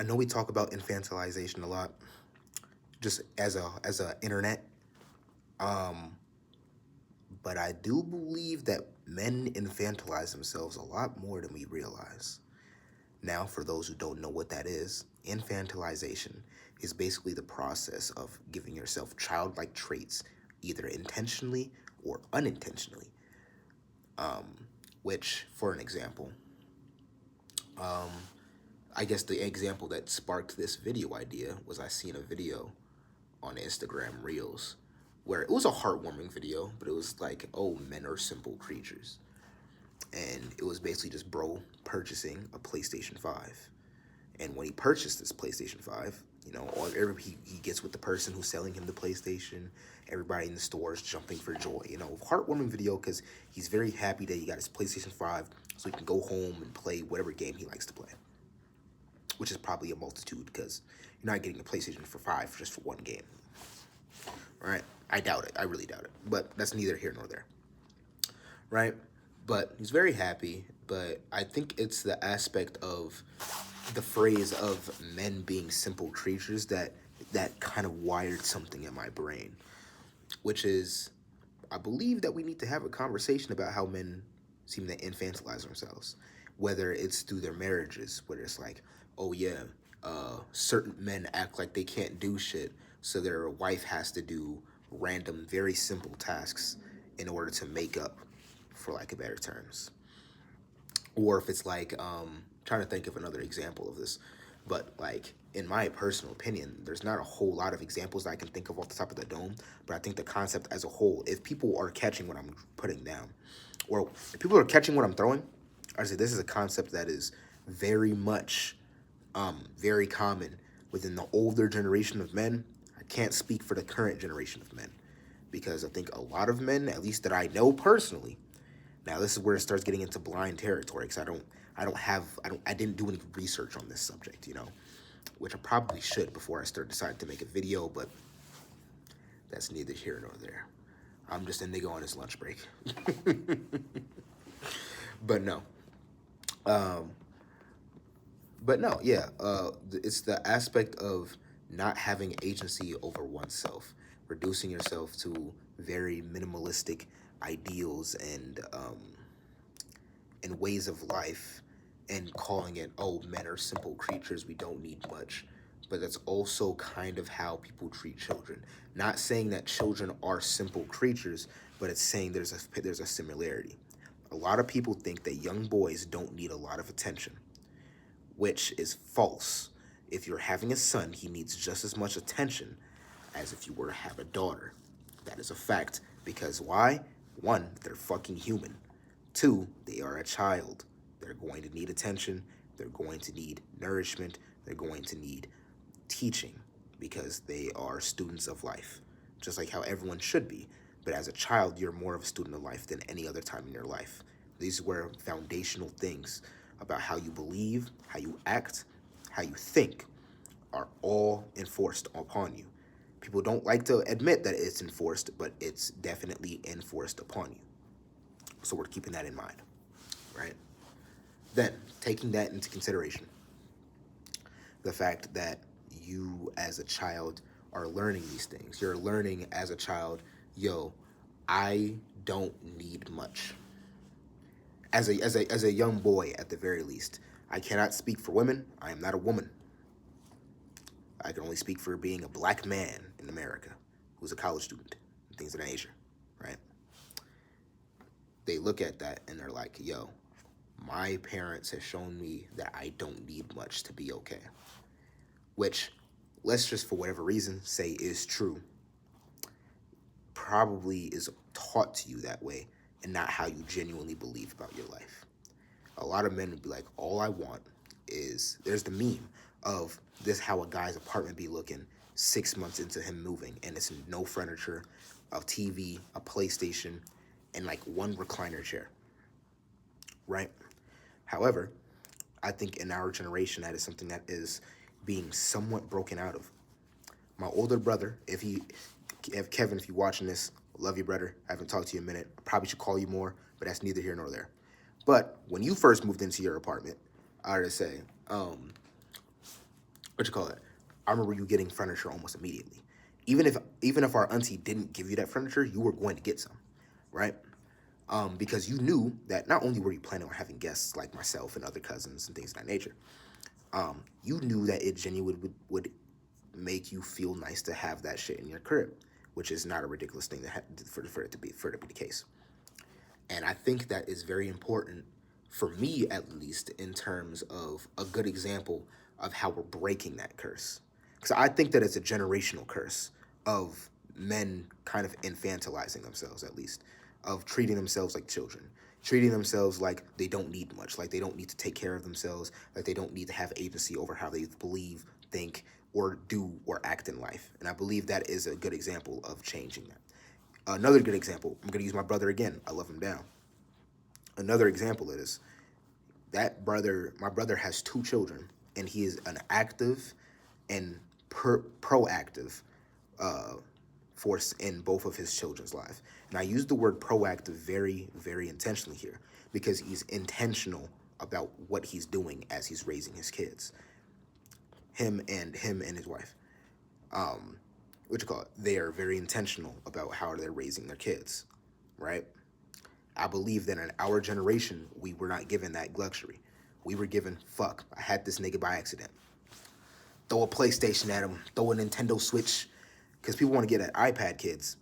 know we talk about infantilization a lot, just as a internet. Um, but I do believe that men infantilize themselves a lot more than we realize. Now, for those who don't know what that is, infantilization is basically the process of giving yourself childlike traits, either intentionally or unintentionally. Which, for an example, um, I guess the example that sparked this video idea was I seen a video on Instagram Reels where it was a heartwarming video, but it was like, oh, men are simple creatures. And it was basically just bro purchasing a PlayStation 5. And when he purchased this PlayStation 5, he gets with the person who's selling him the PlayStation. Everybody in the store is jumping for joy. Heartwarming video because he's very happy that he got his PlayStation 5 so he can go home and play whatever game he likes to play, which is probably a multitude because you're not getting a PlayStation for 5 just for one game. Right? I doubt it. I really doubt it. But that's neither here nor there. Right? But he's very happy. But I think it's the aspect of the phrase of men being simple creatures that kind of wired something in my brain, which is I believe that we need to have a conversation about how men seem to infantilize themselves, whether it's through their marriages, whether it's like, oh yeah, certain men act like they can't do shit, so their wife has to do random, very simple tasks in order to make up, for lack of better terms. Or if it's like, trying to think of another example of this, but like in my personal opinion, there's not a whole lot of examples that I can think of off the top of the dome. But I think the concept as a whole, if people are catching what I'm putting down, or if people are catching what I'm throwing, I say this is a concept that is very much, very common within the older generation of men. I can't speak for the current generation of men because I think a lot of men, at least that I know personally, now this is where it starts getting into blind territory because I didn't do any research on this subject, which I probably should before I decide to make a video, but that's neither here nor there. I'm just a nigga on his lunch break. But no. Um, but no, yeah. It's the aspect of not having agency over oneself, reducing yourself to very minimalistic ideals and ways of life and calling it, oh, men are simple creatures, we don't need much. But that's also kind of how people treat children. Not saying that children are simple creatures, but it's saying there's a similarity. A lot of people think that young boys don't need a lot of attention, which is false. If you're having a son, he needs just as much attention as if you were to have a daughter. That is a fact. Because why? One, they're fucking human. Two, they are a child. They're going to need attention. They're going to need nourishment. They're going to need teaching because they are students of life, just like how everyone should be. But as a child, you're more of a student of life than any other time in your life. These were foundational things about how you believe, how you act, how you think are all enforced upon you. People don't like to admit that it's enforced, but it's definitely enforced upon you. So we're keeping that in mind, right? Then, taking that into consideration, the fact that you as a child are learning these things. You're learning as a child, yo, I don't need much. As a young boy at the very least, I cannot speak for women. I am not a woman. I can only speak for being a black man in America who's a college student and things of that nature, right? They look at that and they're like, yo, my parents have shown me that I don't need much to be okay. Which, let's just for whatever reason say is true, probably is taught to you that way and not how you genuinely believe about your life. A lot of men would be like, all I want is, there's the meme of this how a guy's apartment be looking 6 months into him moving, and it's no furniture, a TV, a PlayStation, and like one recliner chair, right? However, I think in our generation that is something that is being somewhat broken out of. My older brother, if Kevin, if you're watching this, love you, brother. I haven't talked to you in a minute. I probably should call you more, but that's neither here nor there. But when you first moved into your apartment, I would say, what you call it? I remember you getting furniture almost immediately. Even if our auntie didn't give you that furniture, you were going to get some, right? Because you knew that not only were you planning on having guests like myself and other cousins and things of that nature, you knew that it genuinely would make you feel nice to have that shit in your crib, which is not a ridiculous thing for it to be the case. And I think that is very important for me, at least, in terms of a good example of how we're breaking that curse. Because I think that it's a generational curse of men kind of infantilizing themselves, at least, of treating themselves like children, treating themselves like they don't need much, like they don't need to take care of themselves, like they don't need to have agency over how they believe, think, or do or act in life. And I believe that is a good example of changing that. Another good example, I'm going to use my brother again. I love him down. Another example is my brother has two children, and he is an active and proactive uh, force in both of his children's lives. And I use the word proactive very, very intentionally here because he's intentional about what he's doing as he's raising his kids. Him and his wife. What you call it? They are very intentional about how they're raising their kids, right? I believe that in our generation, we were not given that luxury. We were given, fuck, I had this nigga by accident. Throw a PlayStation at him, throw a Nintendo Switch, because people want to get at iPad kids.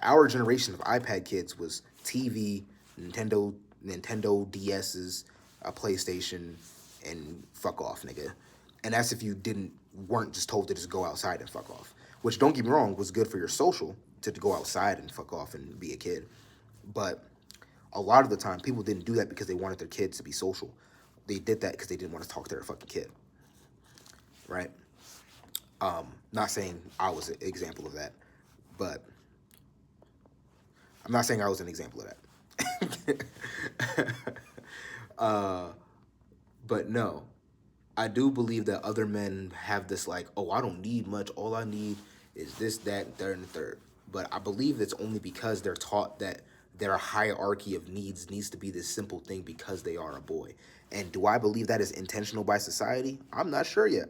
Our generation of iPad kids was TV, Nintendo DS's, a PlayStation, and fuck off, nigga. And that's if you weren't just told to just go outside and fuck off. Which, don't get me wrong, was good for your social to go outside and fuck off and be a kid. But a lot of the time, people didn't do that because they wanted their kids to be social. They did that because they didn't want to talk to their fucking kid, right? Not saying I was an example of that, but I'm not saying I was an example of that. uh, but no, I do believe that other men have this like, oh, I don't need much. All I need is this, that, third, and the third. But I believe it's only because they're taught that their hierarchy of needs to be this simple thing because they are a boy. And do I believe that is intentional by society? I'm not sure yet.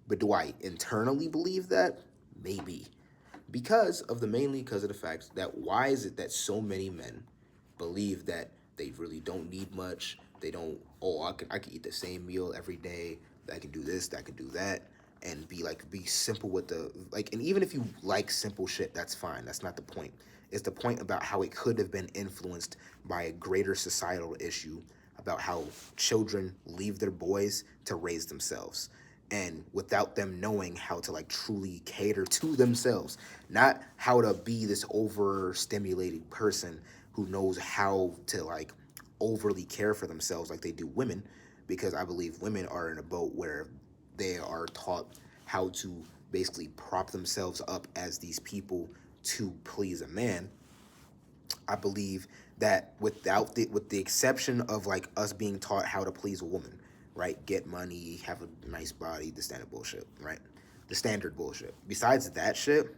But do I internally believe that? Maybe. Mainly because of the fact that why is it that so many men believe that they really don't need much? They don't, oh, I can eat the same meal every day. I can do this, I can do that. And be simple with and even if you like simple shit, that's fine. That's not the point. It's the point about how it could have been influenced by a greater societal issue about how children leave their boys to raise themselves and without them knowing how to truly cater to themselves, not how to be this overstimulated person who knows how to overly care for themselves like they do women, because I believe women are in a boat where they are taught how to basically prop themselves up as these people to please a man. I believe that with the exception of us being taught how to please a woman, right? Get money, have a nice body, the standard bullshit, right? The standard bullshit. Besides that shit,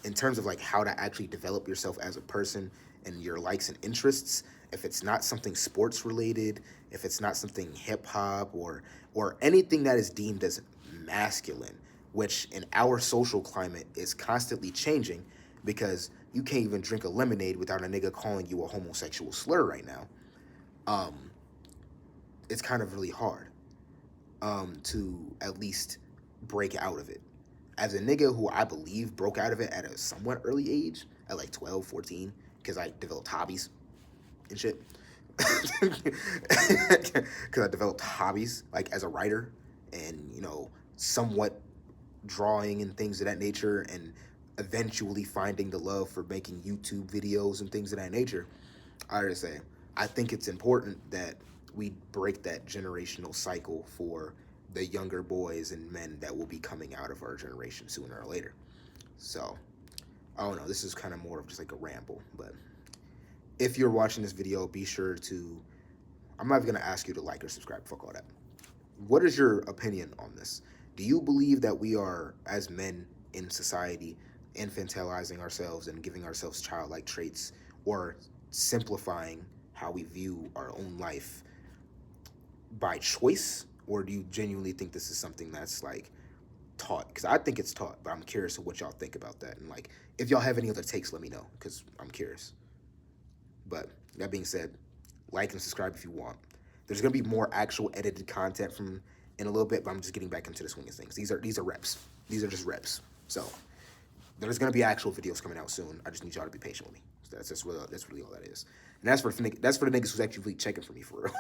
in terms of how to actually develop yourself as a person and your likes and interests, if it's not something sports related, if it's not something hip hop or anything that is deemed as masculine, which in our social climate is constantly changing because you can't even drink a lemonade without a nigga calling you a homosexual slur right now. Um, it's kind of really hard to at least break out of it. As a nigga who I believe broke out of it at a somewhat early age, at 12, 14, because I developed hobbies and shit. Because I developed hobbies, as a writer and, somewhat drawing and things of that nature, and eventually finding the love for making YouTube videos and things of that nature. I would say, I think it's important that we break that generational cycle for the younger boys and men that will be coming out of our generation sooner or later. So, I don't know. This is kind of more of just a ramble. But if you're watching this video, be sure to. I'm not going to ask you to like or subscribe. Fuck all that. What is your opinion on this? Do you believe that we are, as men in society, infantilizing ourselves and giving ourselves childlike traits, or simplifying how we view our own life by choice, or do you genuinely think this is something that's like taught? Because I think it's taught, but I'm curious of what y'all think about that. And like, if y'all have any other takes, let me know because I'm curious. But that being said, like and subscribe if you want. There's gonna be more actual edited content from in a little bit, but I'm just getting back into the swing of things. These are reps. These are just reps. So there's gonna be actual videos coming out soon. I just need y'all to be patient with me. So that's really all that is. And that's for the niggas who's actually checking for me for real.